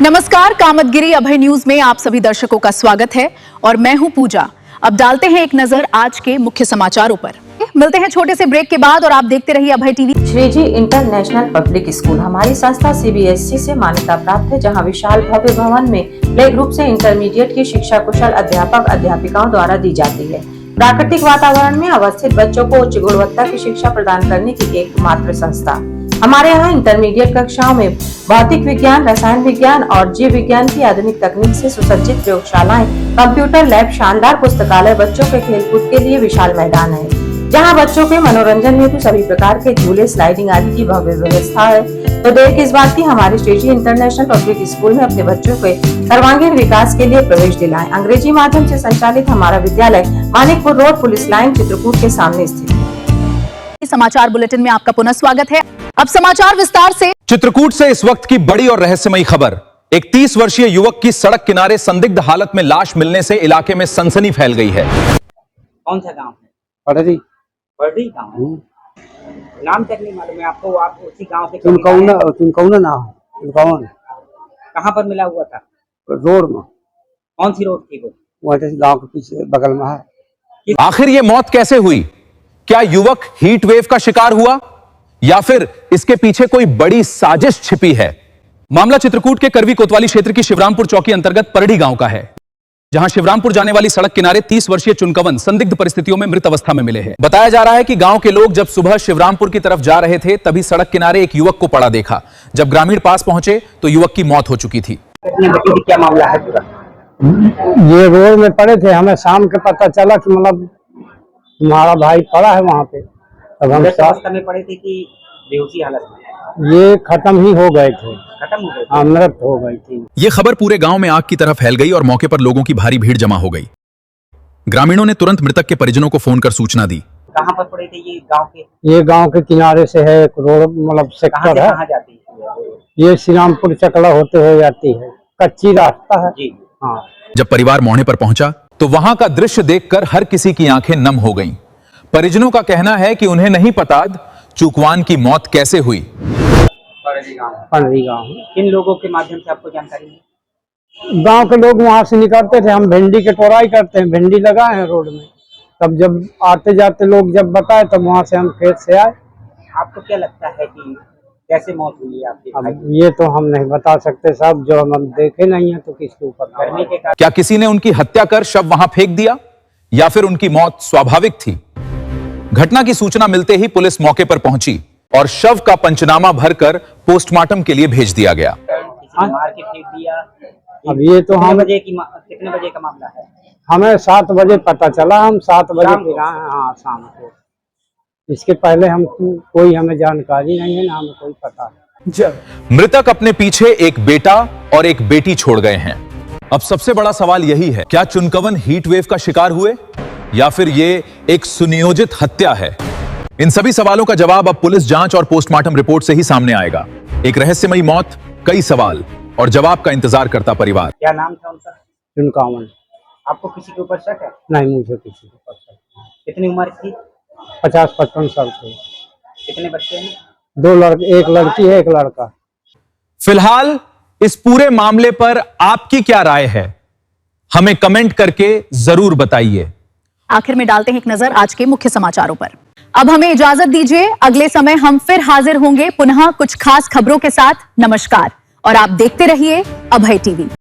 नमस्कार, कामतगिरी अभय न्यूज में आप सभी दर्शकों का स्वागत है और मैं हूं पूजा। अब डालते हैं एक नजर आज के मुख्य समाचारों पर। मिलते हैं छोटे से ब्रेक के बाद और आप देखते रहिए Abhay TV. Shriji international public school हमारी संस्था CBSE से मान्यता प्राप्त है, जहां विशाल भव्य भवन में प्ले ग्रुप से इंटरमीडिएट की शिक्षा कुशल अध्यापक अध्यापिकाओं द्वारा दी जाती है। प्राकृतिक वातावरण में अवस्थित बच्चों को उच्च गुणवत्ता की शिक्षा प्रदान करने की एकमात्र संस्था। हमारे यहाँ इंटरमीडिएट कक्षाओं में भौतिक विज्ञान, रसायन विज्ञान और जीव विज्ञान की आधुनिक तकनीक से सुसज्जित प्रयोगशालाएं, कंप्यूटर लैब, शानदार पुस्तकालय, बच्चों के खेलकूद के लिए विशाल मैदान है, जहां बच्चों के मनोरंजन हेतु सभी प्रकार के झूले, स्लाइडिंग आदि की भव्य व्यवस्था है। तो देर किस बात की, हमारे श्रीजी इंटरनेशनल पब्लिक स्कूल में अपने बच्चों के सर्वांगीण विकास के लिए प्रवेश दिलाएं। अंग्रेजी माध्यम से संचालित हमारा विद्यालय Manikpur road, police line, Chitrakoot के सामने स्थित है। समाचार बुलेटिन में आपका पुनः स्वागत है। अब समाचार विस्तार से। चित्रकूट से इस वक्त की बड़ी और रहस्यमयी खबर। एक 30 वर्षीय युवक की सड़क किनारे संदिग्ध हालत में लाश मिलने से इलाके में सनसनी फैल गई है। कौन सा गांव है? पड़री गांव है। नाम तक नहीं मालूम है आपको? आप उसी गांव के? तुम कौन नाम? कहाँ पर मिला हुआ था? रोड में। कौन सी रोड थी वो? वहाँ गांव के पीछे बगल में है। आखिर ये मौत कैसे हुई? क्या युवक हीट वेव का शिकार हुआ या फिर इसके पीछे कोई बड़ी साजिश छिपी है? मामला चित्रकूट के करवी कोतवाली क्षेत्र की शिवरामपुर चौकी अंतर्गत परड़ी गांव का है, जहां शिवरामपुर जाने वाली सड़क किनारे 30 वर्षीय चुनकवन संदिग्ध परिस्थितियों में मृत अवस्था में मिले हैं। बताया जा रहा है कि गांव के लोग जब सुबह शिवरामपुर की तरफ जा रहे थे, तभी सड़क किनारे एक युवक को पड़ा देखा। जब ग्रामीण पास पहुंचे तो युवक की मौत हो चुकी थी। क्या मामला है पूरा? ये रोड में पड़े थे, हमें शाम के पता चला कि मतलब तुम्हारा भाई पड़ा है वहाँ पे। तब हम अवस्था में पड़े थे कि बेहोशी हालत में? ये खत्म ही हो गए थे। खत्म हो गए? हाँ, मृत हो गई थी। ये खबर पूरे गांव में आग की तरह फैल गई और मौके पर लोगों की भारी भीड़ जमा हो गई। ग्रामीणों ने तुरंत मृतक के परिजनों को फोन कर सूचना दी। कहाँ पर पड़े थे ये गांव के? ये गांव के किनारे से है, एक रोड मतलब सेक्टर है। कहाँ जाती है ये श्रीरामपुर चकला होते हुए जाती है, कच्ची रास्ता है जी। हाँ। जब परिवार मौके पर पहुंचा तो वहां का दृश्य देखकर हर किसी की आंखें नम हो गईं। परिजनों का कहना है कि उन्हें नहीं पता चूकवान की मौत कैसे हुई। पड़री गाँव। किन लोगों के माध्यम से आपको जानकारी है? गांव के लोग वहां से निकलते थे, हम भिंडी के टोराई करते हैं, भिंडी लगाए हैं रोड में। तब जब आते जाते लोग जब बताए तब वहां से हम खेत से आए। आपको क्या लगता है कि कैसे मौत हुई है आपके भाई? अब ये तो हम नहीं बता सकते साहब, जो हम देखे नहीं है तो किसके ऊपर। गर्मी के कारण? क्या किसी ने उनकी हत्या कर शव वहां फेंक दिया या फिर उनकी मौत स्वाभाविक थी? घटना की सूचना मिलते ही पुलिस मौके पर पहुंची और शव का पंचनामा भरकर पोस्टमार्टम के लिए भेज दिया गया। मार के फेंक दिया? अब ये तो हम कितने बजे का मामला है? हमें 7 बजे पता चला, हम 7 बजे फिर आए। हाँ, शाम को। इसके पहले हम कोई हमें जानकारी नहीं है, ना हमें कोई पता है। मृतक अपने पीछे एक बेटा और एक बेटी छोड़ गए हैं। अब सबसे बड़ा सवाल यही है, क्या चुनकवन हीट वेव का शिकार हुए या फिर ये एक सुनियोजित हत्या है? इन सभी सवालों का जवाब अब पुलिस जांच और पोस्टमार्टम रिपोर्ट से ही सामने आएगा। एक रहस्यमयी मौत, कई सवाल और जवाब का इंतजार करता परिवार। क्या नाम था उनका? चुनकवन। आपको किसी के ऊपर शक है? नहीं, मुझे किसी के ऊपर शक नहीं। कितनी उम्र थी? 50-55 साल के। कितने बच्चे हैं? 2 लड़के, एक लड़की है, एक लड़का। फिलहाल इस पूरे मामले पर आपकी क्या राय है, हमें कमेंट करके जरूर बताइए। आखिर में डालते हैं एक नजर आज के मुख्य समाचारों पर। अब हमें इजाजत दीजिए, अगले समय हम फिर हाजिर होंगे पुनः कुछ खास खबरों के साथ। नमस्कार और आप देखते रहिए अभय टीवी।